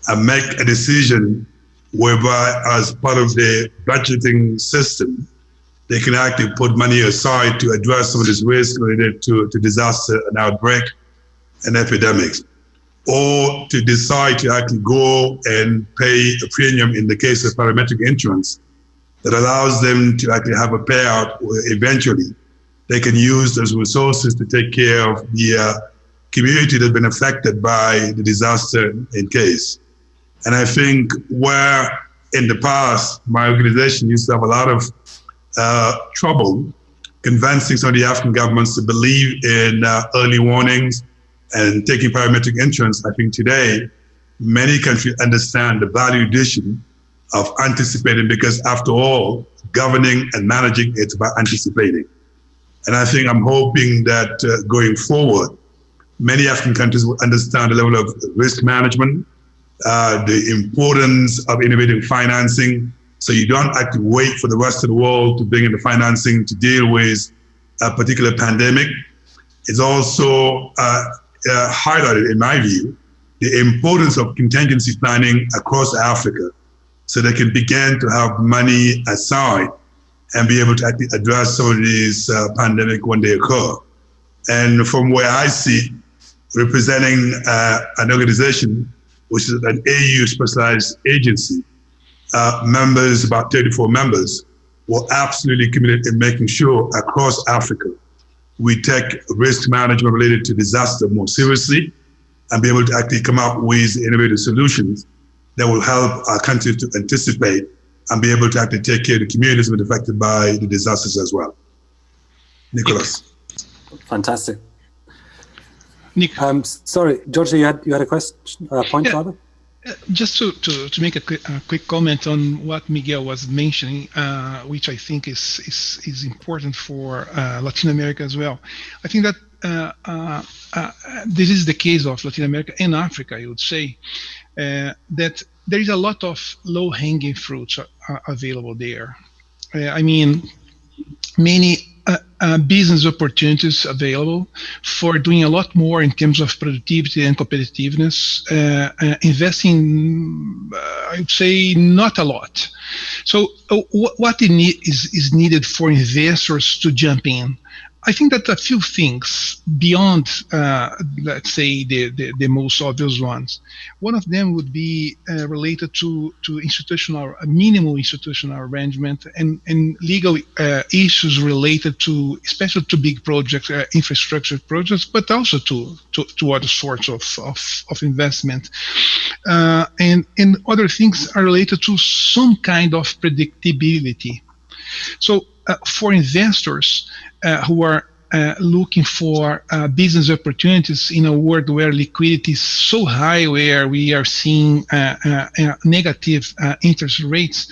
and make a decision whereby, as part of the budgeting system, they can actually put money aside to address some of this risk related to disaster and outbreak and epidemics, or to decide to actually go and pay a premium in the case of parametric insurance that allows them to actually have a payout where eventually they can use those resources to take care of the community that's been affected by the disaster in case. And I think where in the past, my organization used to have a lot of trouble convincing some of the African governments to believe in early warnings and taking parametric insurance, I think today, many countries understand the value addition of anticipating, because after all, governing and managing, it's about anticipating. And I think I'm hoping that going forward, many African countries will understand the level of risk management, the importance of innovative financing, so you don't actually wait for the rest of the world to bring in the financing to deal with a particular pandemic. It's also highlighted, in my view, the importance of contingency planning across Africa, so they can begin to have money aside and be able to actually address some of these pandemic when they occur. And from where I see, representing an organization which is an AU specialized agency, members, about 34 members, were absolutely committed in making sure across Africa we take risk management related to disaster more seriously and be able to actually come up with innovative solutions that will help our country to anticipate and be able to actually take care of the communities that have been affected by the disasters as well. Nicholas.
Fantastic.
Nick.
Sorry, Jorge, you had a question, point, rather?
Just to make a quick comment on what Miguel was mentioning, which I think is important for Latin America as well. I think that this is the case of Latin America and Africa, I would say, that there is a lot of low-hanging fruits available there. I mean, many business opportunities available for doing a lot more in terms of productivity and competitiveness, investing, I would say, not a lot. So what is needed for investors to jump in? I think that a few things beyond, let's say, the most obvious ones. One of them would be related to minimal institutional arrangement and legal issues related to, especially to big projects, infrastructure projects, but also to other sorts of investment. And other things are related to some kind of predictability. So for investors who are looking for business opportunities in a world where liquidity is so high, where we are seeing negative interest rates,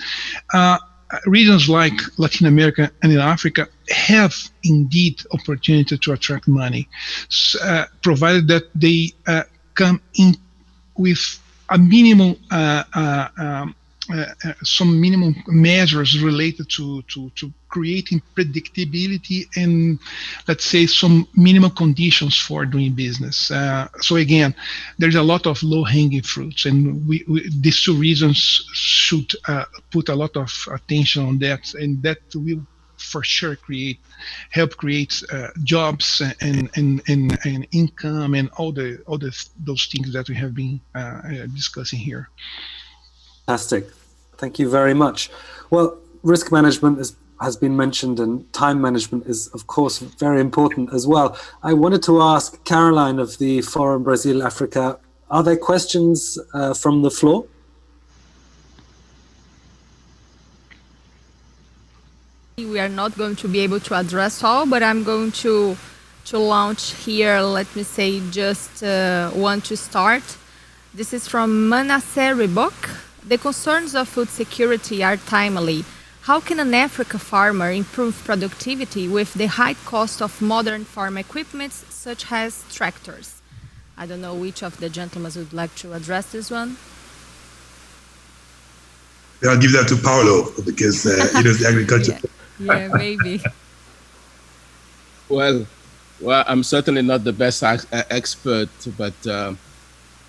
regions like Latin America and in Africa have indeed opportunity to attract money, provided that they come in with a minimum, some minimum measures related to creating predictability and, let's say, some minimal conditions for doing business. So again, there's a lot of low-hanging fruits, and these two reasons should put a lot of attention on that, and that will for sure help create jobs and income and all those things that we have been discussing here.
Fantastic. Thank you very much. Well, risk management has been mentioned, and time management is, of course, very important as well. I wanted to ask Caroline of the Forum Brazil Africa, are there questions from the floor?
We are not going to be able to address all, but I'm going to launch here, let me say, just one to start. This is from Manasseh Ribok. The concerns of food security are timely. How can an African farmer improve productivity with the high cost of modern farm equipment such as tractors? I don't know which of the gentlemen would like to address this one.
I'll give that to Paulo because he does agriculture.
Yeah, maybe.
Well, I'm certainly not the best expert, but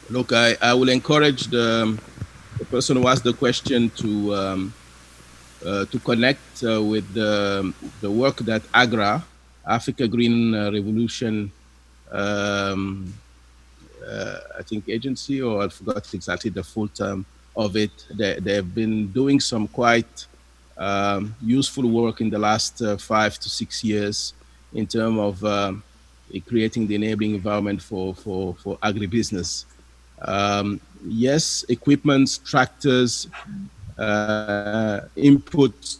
look, I will encourage the person who asked the question to connect with the work that AGRA, Africa Green Revolution, I think agency, or I forgot exactly the full term of it. They have been doing some quite useful work in the last 5 to 6 years in terms of creating the enabling environment for agribusiness. Yes, equipments, tractors, inputs.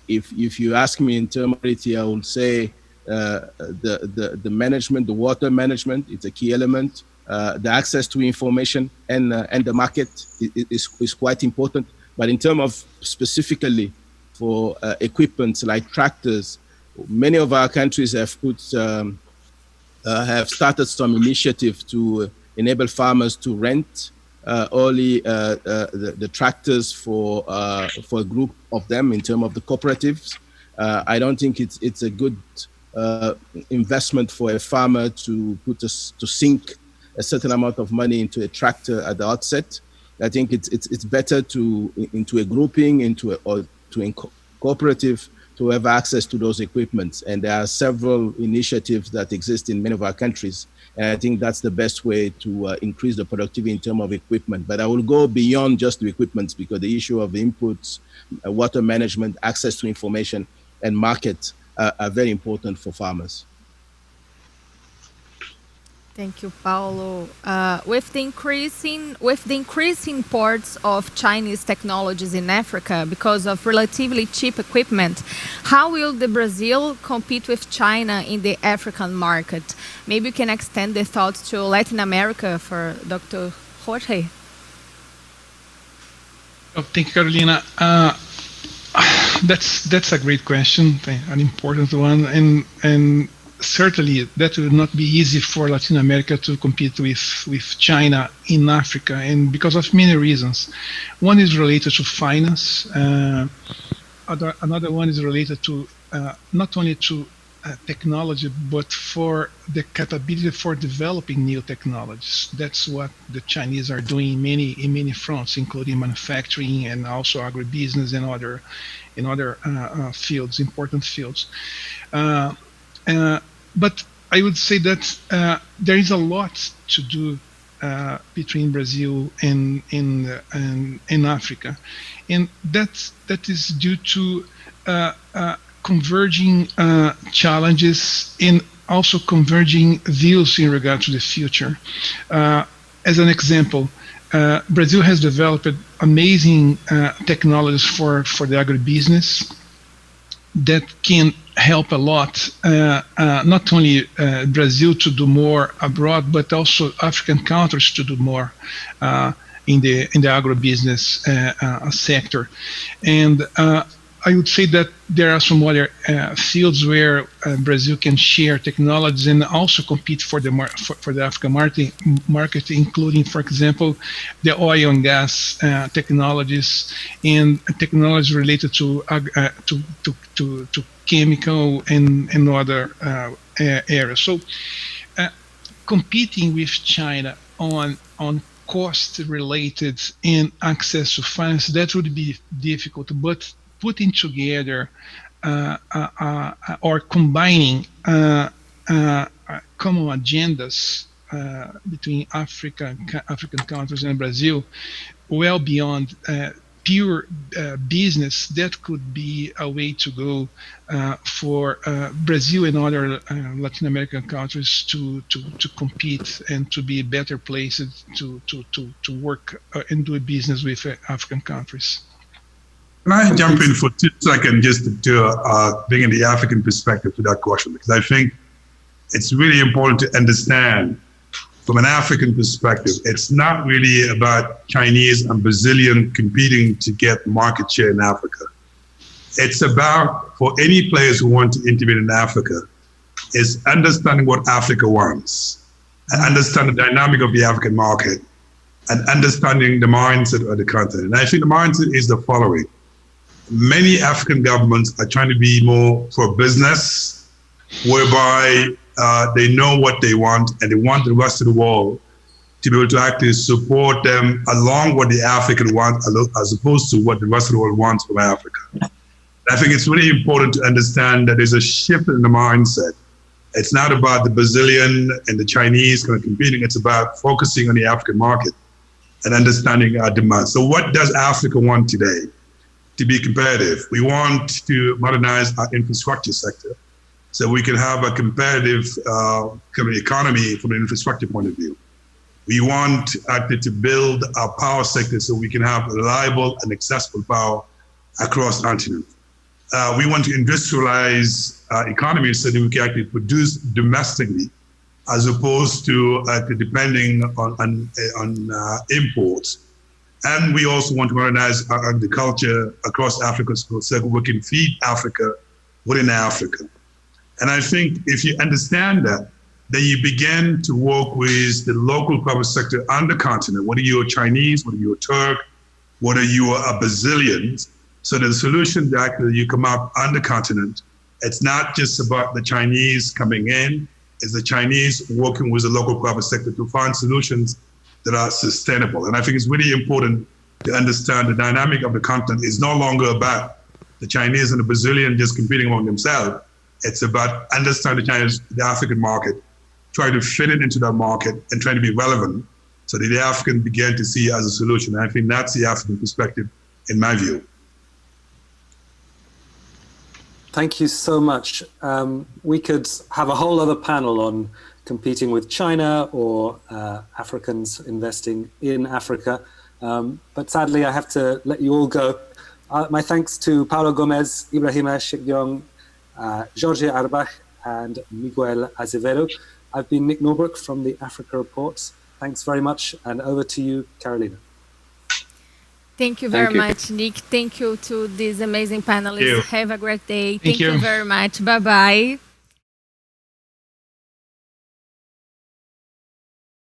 If you ask me in terms of quality, I would say the management, the water management, it's a key element. The access to information and the market is quite important. But in terms of specifically for equipment like tractors, many of our countries have started some initiative to enable farmers to rent only the tractors for a group of them in terms of the cooperatives. I don't think it's a good investment for a farmer to sink a certain amount of money into a tractor at the outset. I think it's better into a grouping, into a cooperative, to have access to those equipments. And there are several initiatives that exist in many of our countries. And I think that's the best way to increase the productivity in terms of equipment. But I will go beyond just the equipment, because the issue of inputs, water management, access to information, and market are very important for farmers.
Thank you, Paulo. With the increasing imports of Chinese technologies in Africa because of relatively cheap equipment, how will the Brazil compete with China in the African market? Maybe you can extend the thoughts to Latin America for Dr. Jorge.
Oh, thank you, Carolina. That's a great question, an important one, and certainly that will not be easy for Latin America to compete with China in Africa, and because of many reasons. One is related to finance. Another one is related to not only to technology, but for the capability for developing new technologies. That's what the Chinese are doing in many fronts, including manufacturing and also agribusiness and other fields, important fields. But I would say that there is a lot to do between Brazil and Africa, and that is due to converging challenges and also converging views in regard to the future. As an example, Brazil has developed amazing technologies for the agribusiness that can help a lot, not only Brazil to do more abroad, but also African countries to do more in the agribusiness sector. And I would say that there are some other fields where Brazil can share technologies and also compete for the for the African market, including, for example, the oil and gas technologies and technologies related to chemical and other areas. So, competing with China on cost related and access to finance, that would be difficult, but putting together or combining common agendas between African countries and Brazil, well beyond pure business, that could be a way to go for Brazil and other Latin American countries to compete and to be better places to work and do business with African countries.
Can I jump in for 2 seconds just to bring in the African perspective to that question? Because I think it's really important to understand from an African perspective, it's not really about Chinese and Brazilian competing to get market share in Africa. It's about, for any players who want to intervene in Africa, is understanding what Africa wants, and understand the dynamic of the African market, and understanding the mindset of the continent. And I think the mindset is the following. Many African governments are trying to be more pro-business, whereby they know what they want and they want the rest of the world to be able to actually support them along what the African want, as opposed to what the rest of the world wants from Africa. I think it's really important to understand that there's a shift in the mindset. It's not about the Brazilian and the Chinese kind of competing. It's about focusing on the African market and understanding our demand. So what does Africa want today to be competitive? We want to modernize our infrastructure sector so we can have a competitive economy from an infrastructure point of view. We want actually to build our power sector so we can have reliable and accessible power across the continent. We want to industrialize our economy so that we can actually produce domestically, as opposed to depending on imports. And we also want to modernize our agriculture across Africa so we can feed Africa within Africa. And I think if you understand that, then you begin to work with the local private sector on the continent, whether you're Chinese, whether you're Turk, whether you are a Brazilian. So the solution that you come up on the continent, it's not just about the Chinese coming in, it's the Chinese working with the local private sector to find solutions that are sustainable. And I think it's really important to understand the dynamic of the continent is no longer about the Chinese and the Brazilian just competing among themselves. It's about understanding the African market, trying to fit it into that market and trying to be relevant so that the African begin to see it as a solution. And I think that's the African perspective in my view.
Thank you so much. We could have a whole other panel on competing with China or Africans investing in Africa. But sadly, I have to let you all go. My thanks to Paulo Gomes, Ibrahima, Cheikh Diong, Jorge Arbache, and Miguel Azevedo. I've been Nick Norbrook from the Africa Report. Thanks very much, and over to you, Carolina.
Thank you very much, Nick. Thank you to these amazing panelists. Have a great day. Thank you very much. Bye-bye.